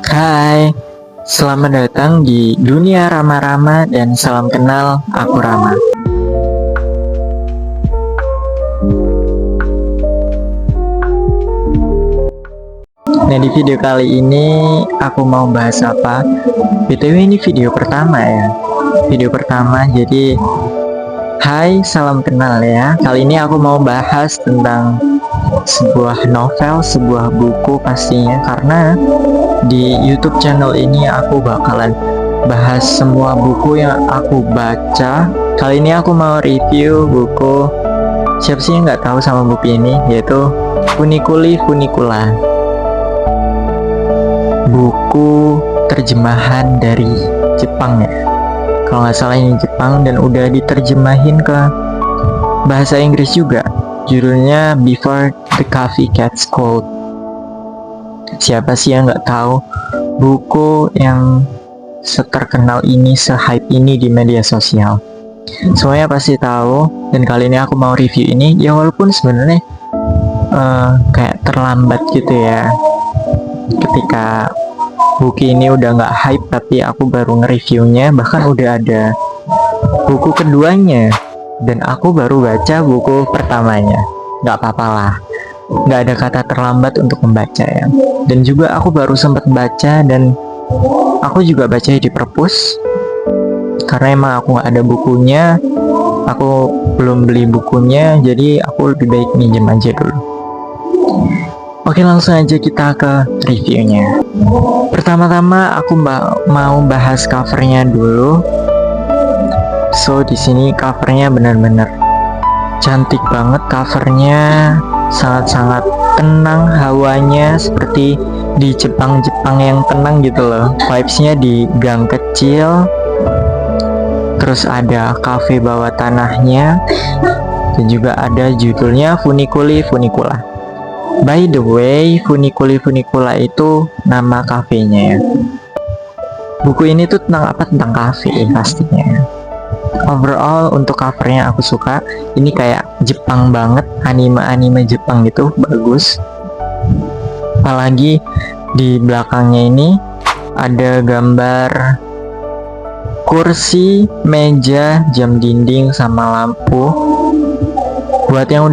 Hai, selamat datang di dunia Rama-Rama dan salam kenal, aku Rama. Nah, di video kali ini aku mau bahas apa? BTW ini video pertama ya. Video pertama, jadi hai, salam kenal ya. Kali ini aku mau bahas tentang sebuah novel, sebuah buku pastinya, karena di YouTube channel ini aku bakalan bahas semua buku yang aku baca. Kali ini aku mau review buku, siapa sih yang nggak tahu sama buku ini, yaitu Funiculi Funicula, buku terjemahan dari Jepang ya, kalau nggak salah ini Jepang, dan udah diterjemahin ke bahasa Inggris juga. Judulnya Before the Coffee Gets Cold. Siapa sih yang nggak tahu buku yang seterkenal ini, se-hype ini di media sosial? Semuanya pasti tahu. Dan kali ini aku mau review ini, ya walaupun sebenarnya kayak terlambat gitu ya. Ketika buku ini udah nggak hype, tapi aku baru nge-reviewnya, bahkan udah ada buku keduanya, dan aku baru baca buku pertamanya. Nggak apa-apa lah, nggak ada kata terlambat untuk membaca ya. Dan juga aku baru sempat baca, dan aku juga baca di perpus, karena emang aku nggak ada bukunya, aku belum beli bukunya, jadi aku lebih baik minjem aja dulu. Oke, langsung aja kita ke reviewnya. Pertama-tama aku mau bahas covernya dulu. So, di sini covernya benar-benar cantik banget. Covernya sangat-sangat tenang, hawanya seperti di Jepang-Jepang yang tenang gitu loh. Vibesnya di gang kecil. Terus ada cafe bawah tanahnya, dan juga ada judulnya Funiculi Funicula. By the way, Funiculi Funicula itu nama kafenya ya. Buku ini tuh tentang apa? Tentang kafe pastinya. Overall untuk covernya aku suka. Ini kayak Jepang banget, anime-anime Jepang gitu, bagus. Apalagi di belakangnya ini ada gambar kursi, meja, jam dinding, sama lampu. Buat yang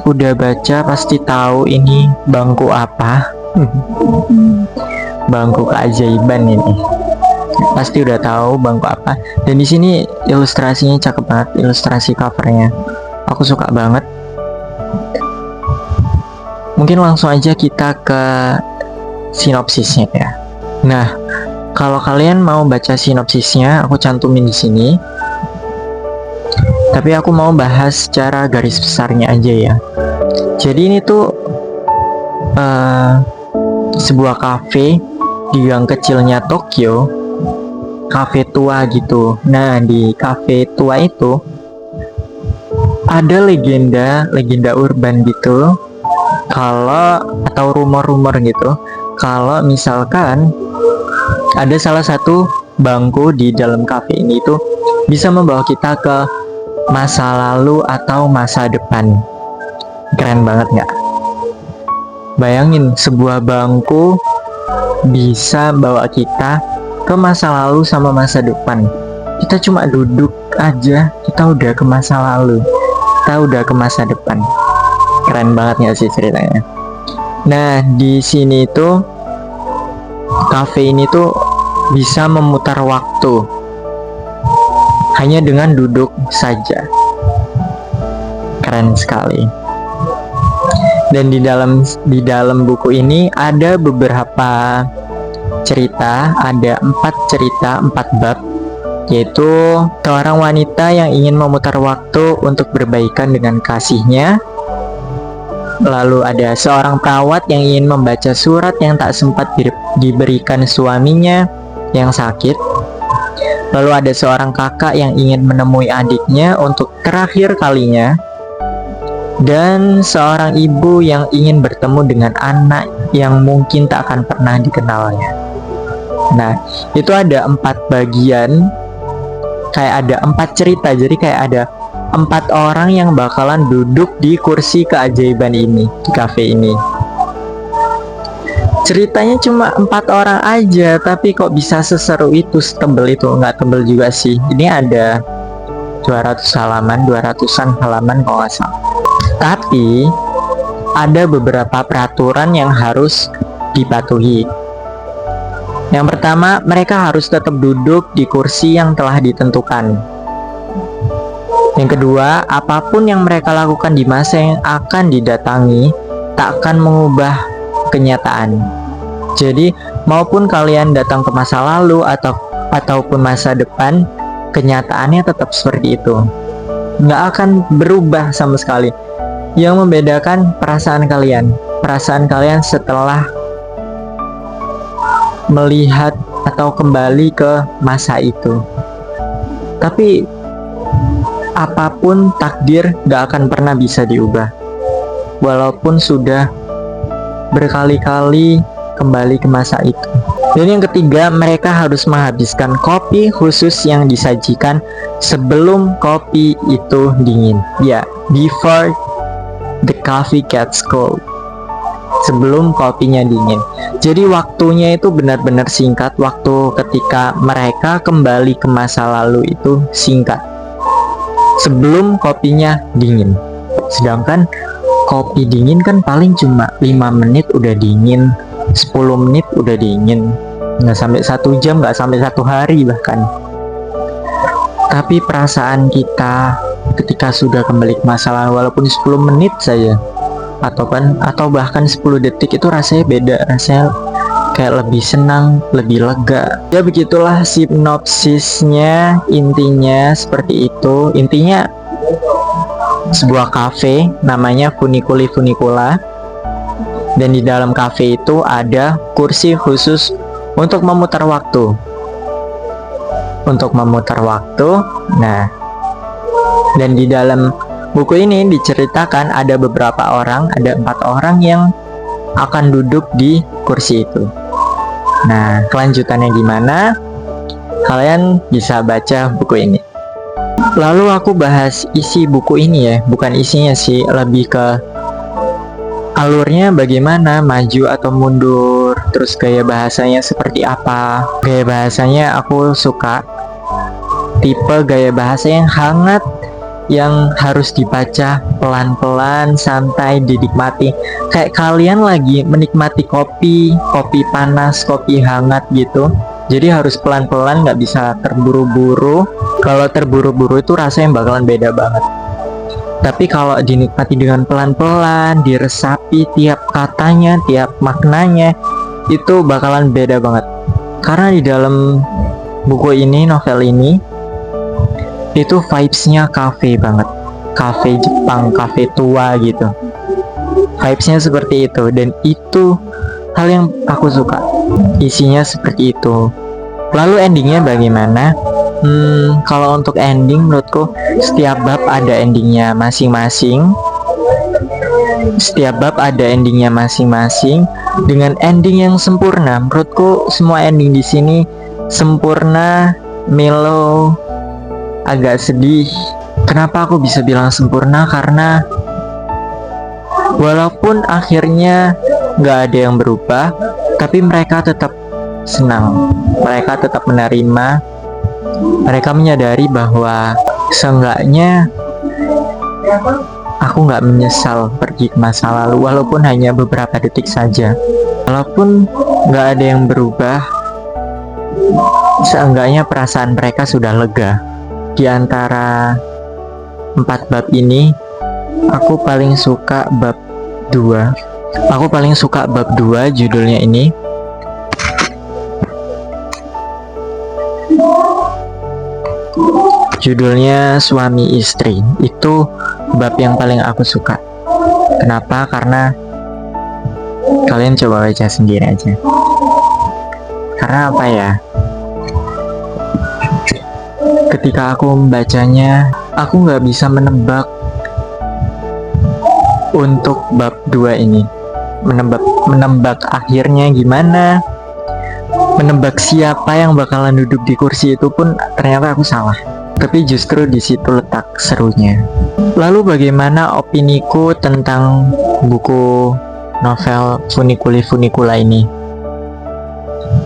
udah baca pasti tahu ini bangku apa. Bangku keajaiban ini. Pasti udah tahu bangku apa. Dan di sini ilustrasinya cakep banget, ilustrasi covernya. Aku suka banget. Mungkin langsung aja kita ke sinopsisnya ya. Nah, kalau kalian mau baca sinopsisnya, aku cantumin di sini. Tapi aku mau bahas secara garis besarnya aja ya. Jadi ini tuh sebuah kafe di gang kecilnya Tokyo, kafe tua gitu. Nah, di kafe tua itu ada legenda urban gitu, kalau atau rumor-rumor gitu, kalau misalkan ada salah satu bangku di dalam kafe ini tuh bisa membawa kita ke masa lalu atau masa depan. Keren banget nggak? Bayangin, sebuah bangku bisa bawa kita ke masa lalu sama masa depan. Kita cuma duduk aja, kita udah ke masa lalu, kita udah ke masa depan. Keren banget nggak sih ceritanya? Nah, di sini tuh kafe ini tuh bisa memutar waktu hanya dengan duduk saja. Keren sekali. Dan di dalam buku ini ada beberapa cerita, ada 4 cerita, 4 bab, yaitu seorang wanita yang ingin memutar waktu untuk berbaikan dengan kasihnya. Lalu ada seorang perawat yang ingin membaca surat yang tak sempat diberikan suaminya yang sakit. Lalu ada seorang kakak yang ingin menemui adiknya untuk terakhir kalinya. Dan seorang ibu yang ingin bertemu dengan anak yang mungkin tak akan pernah dikenalnya. Nah, itu ada 4 bagian, kayak ada 4 cerita. Jadi kayak ada 4 orang yang bakalan duduk di kursi keajaiban ini, di cafe ini. Ceritanya cuma 4 orang aja, tapi kok bisa seseru itu, setebel itu. Nggak tebel juga sih. Ini ada 200 halaman, 200-an halaman kalau nggak salah. Tapi ada beberapa peraturan yang harus dipatuhi. Yang pertama, mereka harus tetap duduk di kursi yang telah ditentukan. Yang kedua, apapun yang mereka lakukan di masa yang akan didatangi tak akan mengubah kenyataan. Jadi, maupun kalian datang ke masa lalu ataupun masa depan, kenyataannya tetap seperti itu. Nggak akan berubah sama sekali. Yang membedakan perasaan kalian setelah melihat atau kembali ke masa itu. Tapi apapun takdir gak akan pernah bisa diubah, walaupun sudah berkali-kali kembali ke masa itu. Dan yang ketiga, mereka harus menghabiskan kopi khusus yang disajikan sebelum kopi itu dingin. Ya, before the coffee gets cold. Sebelum kopinya dingin. Jadi waktunya itu benar-benar singkat. Waktu ketika mereka kembali ke masa lalu itu singkat, sebelum kopinya dingin. Sedangkan kopi dingin kan paling cuma 5 menit udah dingin, 10 menit udah dingin, nggak sampai 1 jam, nggak sampai 1 hari bahkan. Tapi perasaan kita ketika sudah kembali ke masa lalu, walaupun 10 menit saja atau bahkan 10 detik, itu rasanya beda. Rasanya kayak lebih senang, lebih lega. Ya begitulah sinopsisnya, intinya seperti itu. Intinya sebuah kafe namanya Funiculi Funicula, dan di dalam kafe itu ada kursi khusus untuk memutar waktu. Nah, dan di dalam buku ini diceritakan ada beberapa orang, ada 4 orang yang akan duduk di kursi itu. Nah, kelanjutannya gimana? Kalian bisa baca buku ini. Lalu aku bahas isi buku ini ya, bukan isinya sih, lebih ke alurnya bagaimana, maju atau mundur, terus gaya bahasanya seperti apa. Gaya bahasanya aku suka tipe gaya bahasa yang hangat, yang harus dibaca pelan-pelan, santai, dinikmati. Kayak kalian lagi menikmati kopi panas, kopi hangat gitu. Jadi harus pelan-pelan, nggak bisa terburu-buru. Kalau terburu-buru itu rasanya bakalan beda banget. Tapi kalau dinikmati dengan pelan-pelan, diresapi tiap katanya, tiap maknanya, itu bakalan beda banget. Karena di dalam buku ini, novel ini, itu vibes-nya cafe banget. Cafe Jepang, cafe tua gitu. Vibes-nya seperti itu, dan itu hal yang aku suka. Isinya seperti itu. Lalu endingnya bagaimana? Kalau untuk ending, menurutku setiap bab ada endingnya masing-masing. Dengan ending yang sempurna. Menurutku semua ending di sini sempurna, mellow, agak sedih. Kenapa aku bisa bilang sempurna? Karena walaupun akhirnya nggak ada yang berubah, tapi mereka tetap senang, mereka tetap menerima, mereka menyadari bahwa seenggaknya aku nggak menyesal pergi ke masa lalu, walaupun hanya beberapa detik saja. Walaupun nggak ada yang berubah, seenggaknya perasaan mereka sudah lega. Di antara 4 bab ini, aku paling suka bab 2. Judulnya ini. Judulnya Suami Istri. Itu bab yang paling aku suka. Kenapa? Karena kalian coba baca sendiri aja. Karena apa ya? Ketika aku membacanya, aku nggak bisa menebak untuk bab 2 ini. Menebak akhirnya gimana, menebak siapa yang bakalan duduk di kursi itu pun ternyata aku salah. Tapi justru di situ letak serunya. Lalu bagaimana opiniku tentang buku novel Funiculi Funicula ini?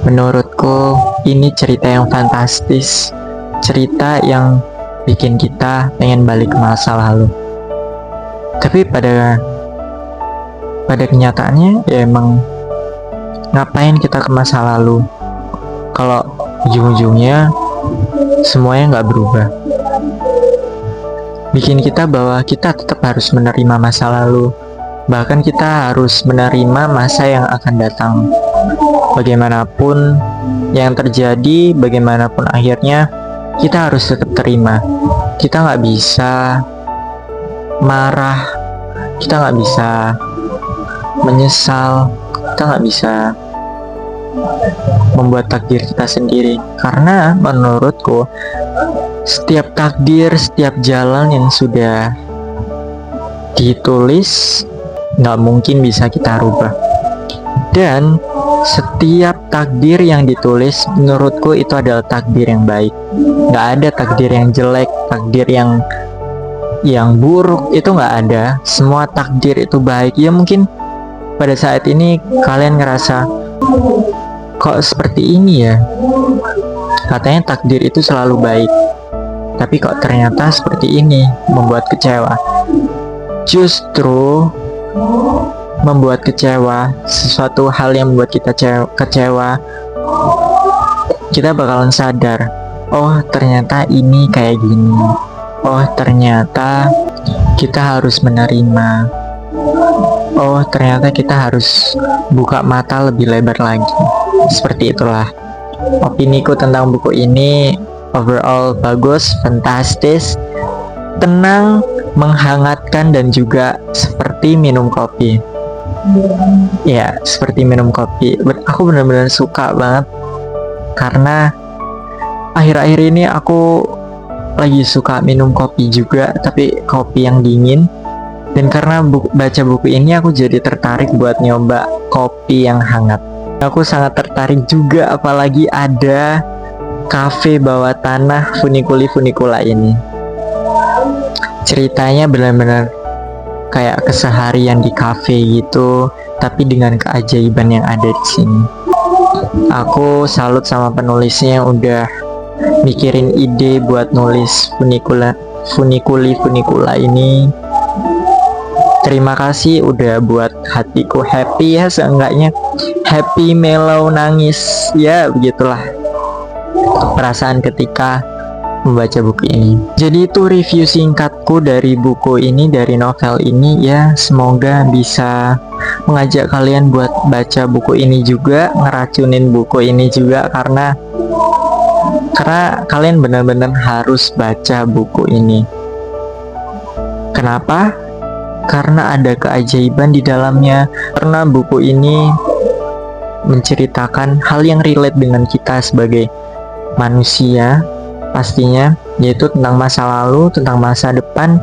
Menurutku ini cerita yang fantastis, cerita yang bikin kita pengen balik ke masa lalu. Tapi pada kenyataannya ya emang ngapain kita ke masa lalu kalau ujung-ujungnya semuanya nggak berubah. Bikin kita bahwa kita tetap harus menerima masa lalu, bahkan kita harus menerima masa yang akan datang. Bagaimanapun yang terjadi, bagaimanapun akhirnya, kita harus tetap terima. Kita nggak bisa marah, kita nggak bisa menyesal, kita nggak bisa membuat takdir kita sendiri. Karena menurutku setiap takdir, setiap jalan yang sudah ditulis nggak mungkin bisa kita rubah. Dan setiap takdir yang ditulis menurutku itu adalah takdir yang baik. Nggak ada takdir yang jelek, takdir yang buruk, itu nggak ada. Semua takdir itu baik. Ya mungkin pada saat ini kalian ngerasa kok seperti ini ya, katanya takdir itu selalu baik, tapi kok ternyata seperti ini, membuat kecewa. Justru membuat kecewa, sesuatu hal yang membuat kita kecewa, kita bakalan sadar, oh ternyata ini kayak gini, oh ternyata kita harus menerima, oh ternyata kita harus buka mata lebih lebar lagi. Seperti itulah opiniku tentang buku ini. Overall bagus, fantastis, tenang, menghangatkan, dan juga seperti minum kopi. Ya, seperti minum kopi. Aku benar-benar suka banget karena akhir-akhir ini aku lagi suka minum kopi juga, tapi kopi yang dingin. Dan karena baca buku ini aku jadi tertarik buat nyoba kopi yang hangat. Aku sangat tertarik juga, apalagi ada kafe bawah tanah funikula ini. Ceritanya benar-benar kayak keseharian di kafe gitu, tapi dengan keajaiban yang ada di sini. Aku salut sama penulisnya yang udah mikirin ide buat nulis funikula ini. Terima kasih udah buat hatiku happy ya, seenggaknya happy, mellow, nangis, ya begitulah perasaan ketika membaca buku ini. Jadi itu review singkatku dari buku ini, dari novel ini ya. Semoga bisa mengajak kalian buat baca buku ini juga, ngeracunin buku ini juga, karena kalian benar-benar harus baca buku ini. Kenapa? Karena ada keajaiban di dalamnya, karena buku ini menceritakan hal yang relate dengan kita sebagai manusia pastinya, yaitu tentang masa lalu, tentang masa depan,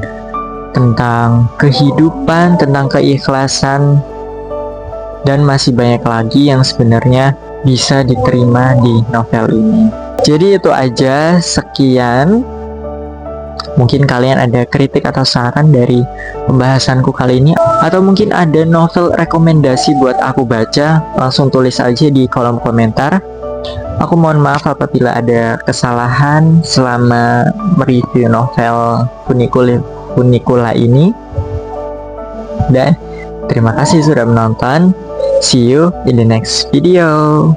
tentang kehidupan, tentang keikhlasan, dan masih banyak lagi yang sebenarnya bisa diterima di novel ini. Jadi itu aja, sekian. Mungkin kalian ada kritik atau saran dari pembahasanku kali ini, atau mungkin ada novel rekomendasi buat aku baca, langsung tulis aja di kolom komentar. Aku mohon maaf apabila ada kesalahan selama mereview novel funikula ini. Dan terima kasih sudah menonton. See you in the next video.